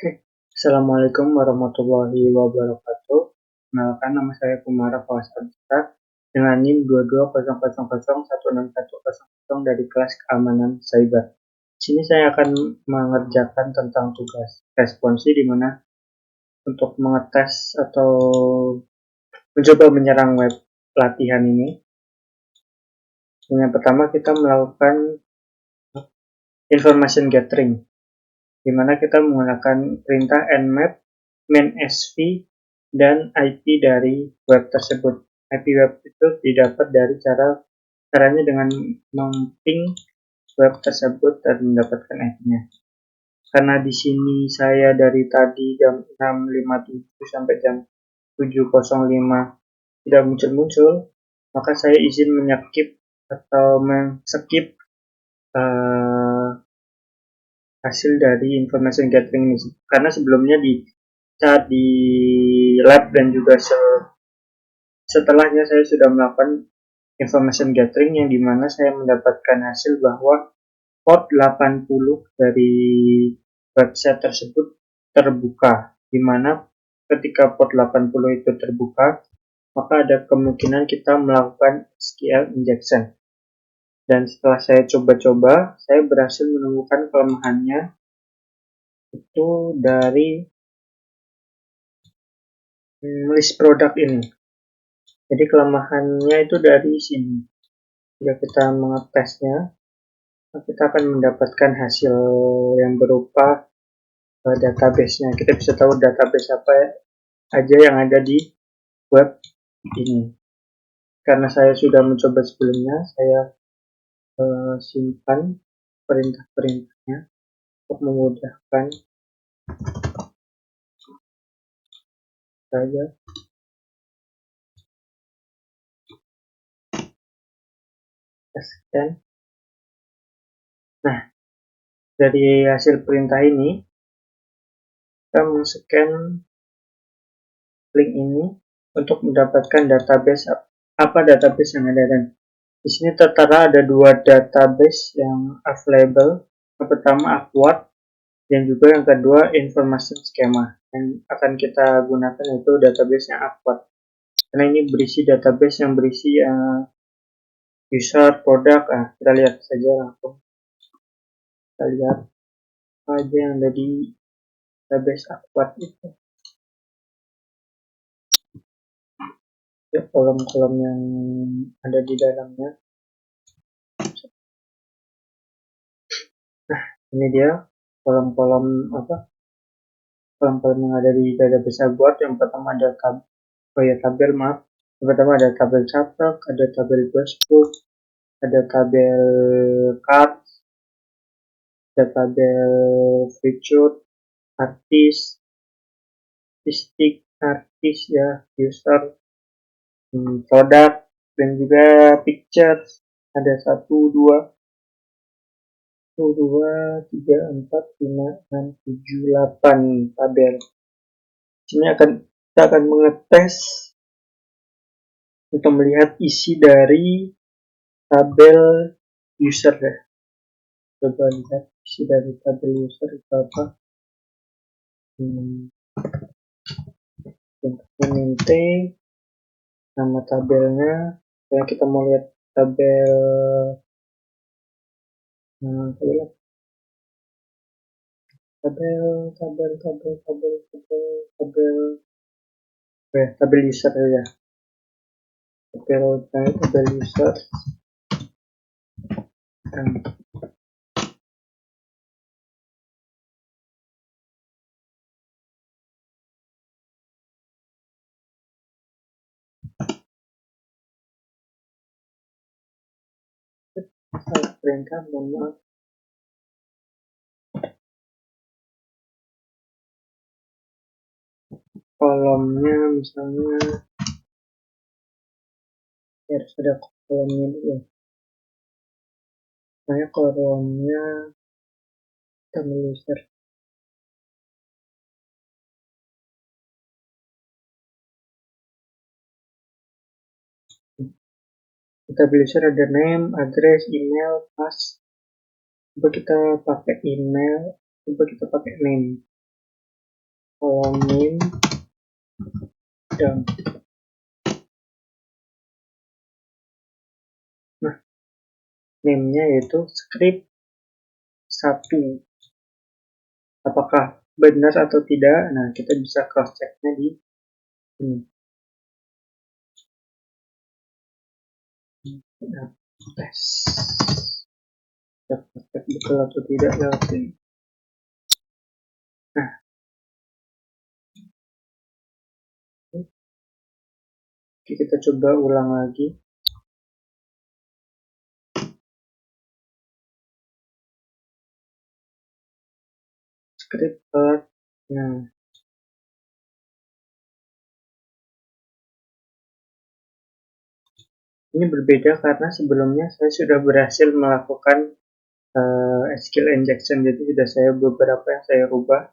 Oke, Assalamualaikum warahmatullahi wabarakatuh. Kenalkan, nama saya Kumara Fawasabita dengan NIM 2200016100 dari kelas keamanan cyber. Di sini saya akan mengerjakan tentang tugas responsi di mana untuk mengetes atau mencoba menyerang web latihan ini. Yang pertama kita melakukan information gathering, di mana kita menggunakan perintah nmap main-sv dan IP dari web tersebut. IP web itu didapat dari caranya dengan memping web tersebut dan mendapatkan IP-nya. Karena di sini saya dari tadi jam 6.57 sampai jam 7.05 tidak muncul-muncul, maka saya izin menyekip atau men-skip hasil dari information gathering ini, karena sebelumnya di lab dan juga setelahnya saya sudah melakukan information gathering yang dimana saya mendapatkan hasil bahwa port 80 dari website tersebut terbuka, dimana ketika port 80 itu terbuka maka ada kemungkinan kita melakukan SQL injection. Dan setelah saya coba-coba, saya berhasil menemukan kelemahannya itu dari list produk ini. Jadi kelemahannya itu dari sini. Jika kita mengetesnya, kita akan mendapatkan hasil yang berupa database-nya. Kita bisa tahu database apa aja yang ada di web ini. Karena saya sudah mencoba sebelumnya, saya simpan perintah-perintahnya untuk memudahkan saja. Scan. Nah, dari hasil perintah ini, kita men-scan link ini untuk mendapatkan database yang ada. Dan di sini tertera ada dua database yang available. Yang pertama Aquad dan juga yang kedua information schema. Yang akan kita gunakan itu database yang Aquad. Karena ini berisi database yang berisi user, produk. Kita lihat saja langsung. Kita lihat apa aja yang ada di database Aquad itu. Ya, kolom-kolom yang ada di dalamnya. Nah, ini dia kolom-kolom kolom-kolom yang ada di database Aquad. Yang pertama ada tabel, maaf. Yang pertama ada tabel catat, ada tabel dashboard, ada tabel card, ada tabel feature, artis, statistik, artis ya, user, produk, dan juga pictures. Ada 1, 2, 3, 4, 5, 6, 7, 8 tabel. Sini kita akan mengetes untuk melihat isi dari tabel user ya. Coba lihat isi dari tabel user itu apa. Untuk maintain nama tabelnya. Yang kita mau lihat tabel user ya. Tabel user. Salah perintah, mohon maaf. Kolomnya misalnya harus ada kolomnya dulu. Saya kolomnya tabel user. Tabel user ada name, address, email, pass. Coba kita pakai email, coba kita pakai name. kalau min dump. Nah, name-nya yaitu script 1. Apakah benar atau tidak? Nah, kita bisa cross check-nya di sini. Nah, tes. Kita betul atau tidak lewat sini. Nah, kita coba ulang lagi. Script alert. Nah, ini berbeda karena sebelumnya saya sudah berhasil melakukan SQL injection, jadi sudah saya beberapa yang saya rubah.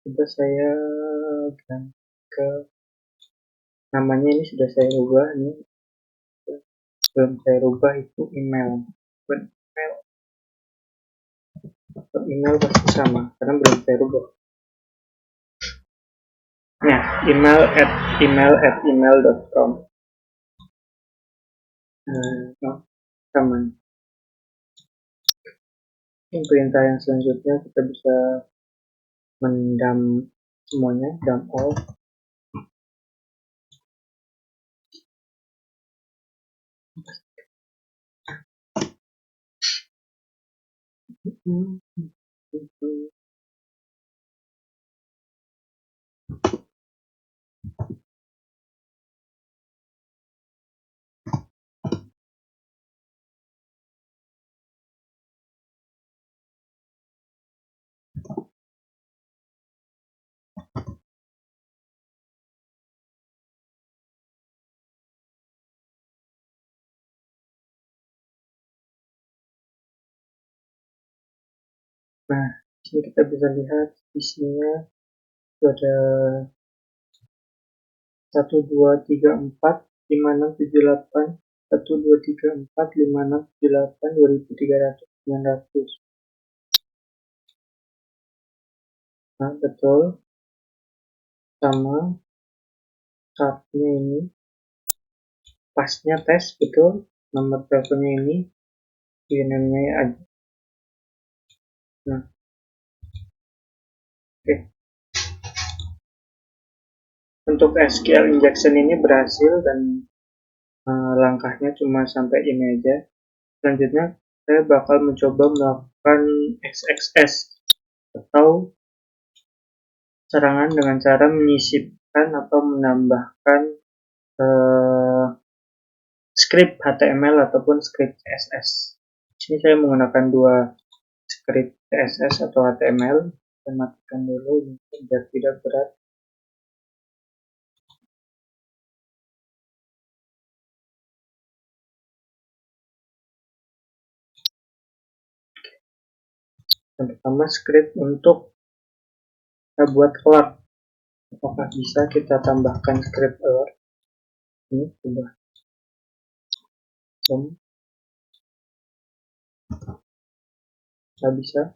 Coba saya ganti ke namanya, ini sudah saya rubah. Ini belum saya rubah, itu email. Email pasti sama karena belum saya rubah. Nah, email@email.com. Sama. Perintah yang selanjutnya kita bisa mendam semuanya, dump all. Nah, sini kita bisa lihat isinya ada 1, 2, 3, 4, 5, 6, 7, 8, 1, 2, 3, 4, 5, 6, 7, 8, 2.300, 900. Nah, betul. Sama chartnya ini. Pasnya tes, betul. Nomor teleponnya ini. Username-nya aja. Nah, oke. Untuk SQL injection ini berhasil dan langkahnya cuma sampai ini aja. Selanjutnya saya bakal mencoba melakukan XXS atau serangan dengan cara menyisipkan atau menambahkan script HTML ataupun script CSS. Sini saya menggunakan dua script CSS atau HTML. Saya matikan dulu biar tidak berat. Yang pertama script untuk kita buat alert. Apakah bisa kita tambahkan script alert? Ini sudah bisa.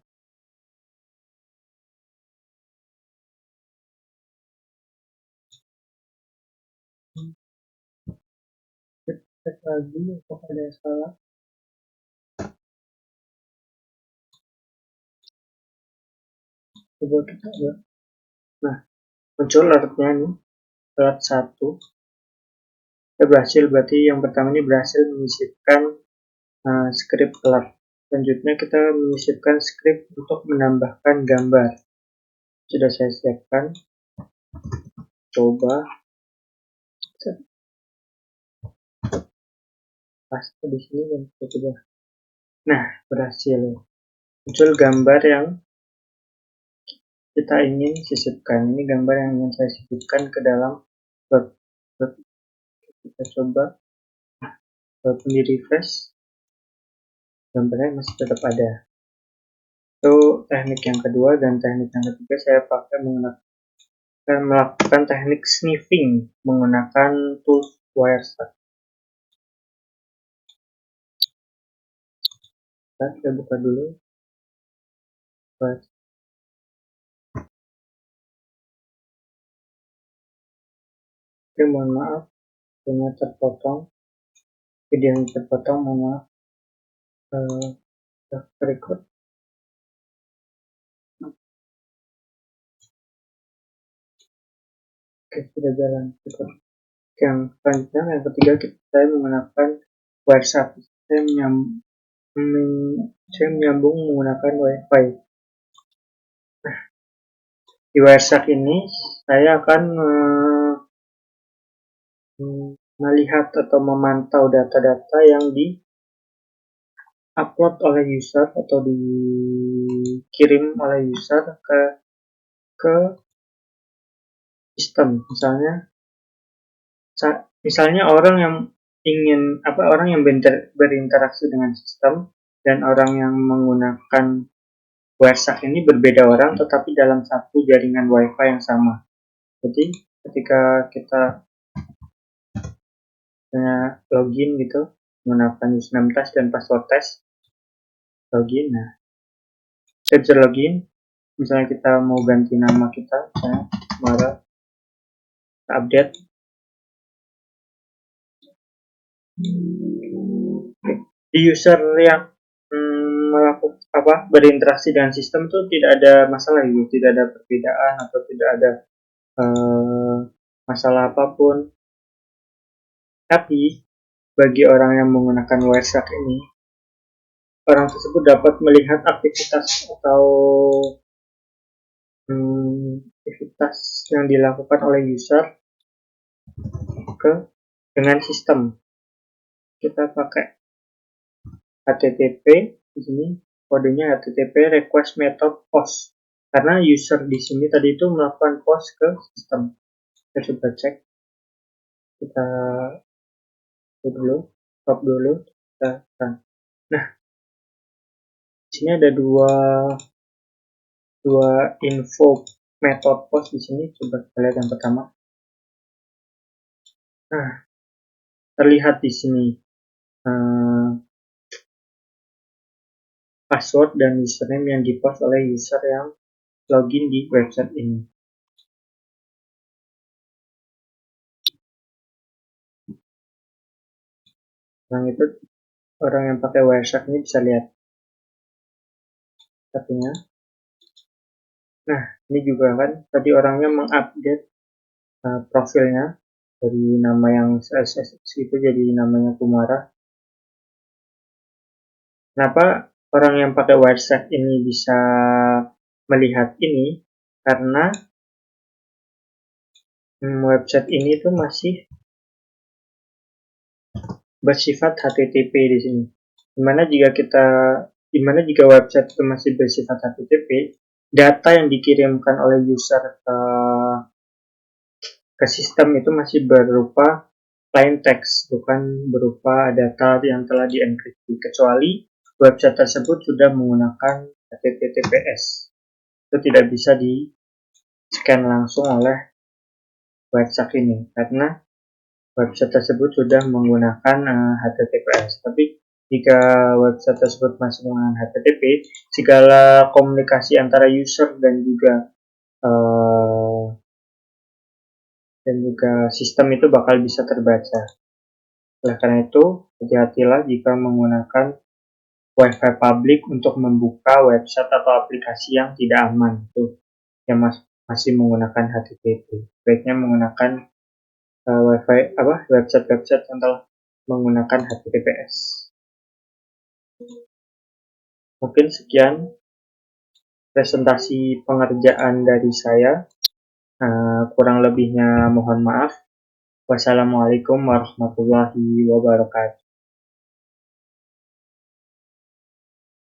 Cek lagi apakah ada yang salah. Coba kita lihat. Nah, muncul alertnya nih, alert 1. Ya, berhasil, berarti yang pertama ini berhasil menyisipkan script alert. Selanjutnya kita menyisipkan script untuk menambahkan gambar. Sudah saya siapkan. Coba paste di sini dan coba. Nah, berhasil. Muncul gambar yang kita ingin sisipkan. Ini gambar yang ingin saya sisipkan ke dalam web. Kita coba di refresh. Gambarnya masih tetap ada. Itu teknik yang kedua, dan teknik yang ketiga saya pakai melakukan teknik sniffing menggunakan tools Wireshark. Kita buka dulu. Oke, mohon maaf, videonya terpotong. Mohon maaf. Record. Oke, sudah jalan. Record. Yang selanjutnya, yang ketiga, saya menggunakan WhatsApp. Saya menyambung menggunakan WiFi. Nah, di WhatsApp ini saya akan melihat atau memantau data-data yang di-upload oleh user atau dikirim oleh user ke sistem. Misalnya orang yang berinteraksi dengan sistem dan orang yang menggunakan WhatsApp ini berbeda orang, tetapi dalam satu jaringan WiFi yang sama. Jadi ketika kita login gitu menggunakan username test dan password test, login. Nah, saya bisa login. Misalnya kita mau ganti nama kita, misalnya Mara, update. Di user yang berinteraksi dengan sistem itu tidak ada masalah gitu, tidak ada perbedaan atau tidak ada masalah apapun. Tapi bagi orang yang menggunakan WhatsApp ini, orang tersebut dapat melihat aktivitas atau aktivitas yang dilakukan oleh user dengan sistem. Kita pakai HTTP di sini, kodenya HTTP request method post, karena user di sini tadi itu melakukan post ke sistem. Kita coba cek, kita stop dulu. Nah, di sini ada dua info method post di sini. Coba kita lihat yang pertama. Nah, terlihat di sini password dan username yang dipost oleh user yang login di website ini. Orang yang pakai WhatsApp ini bisa lihat satunya. Nah, ini juga kan tadi orangnya mengupdate profilnya dari nama yang SSX itu jadi namanya Kumara. Kenapa orang yang pakai WhatsApp ini bisa melihat ini? Karena website ini tuh masih bersifat HTTP di sini. Dimana jika website itu masih bersifat HTTP, data yang dikirimkan oleh user ke sistem itu masih berupa plain text, bukan berupa data yang telah dienkripsi, kecuali website tersebut sudah menggunakan HTTPS. Itu tidak bisa di-scan langsung oleh website ini, karena website tersebut sudah menggunakan HTTPS. Tapi jika website tersebut masih menggunakan HTTP, segala komunikasi antara user dan juga sistem itu bakal bisa terbaca. Oleh karena itu, hati-hatilah jika menggunakan WiFi public untuk membuka website atau aplikasi yang tidak aman, itu yang masih menggunakan HTTP. Baiknya menggunakan website yang telah menggunakan HTTPS. Mungkin sekian presentasi pengerjaan dari saya. Kurang lebihnya mohon maaf. Wassalamualaikum warahmatullahi wabarakatuh.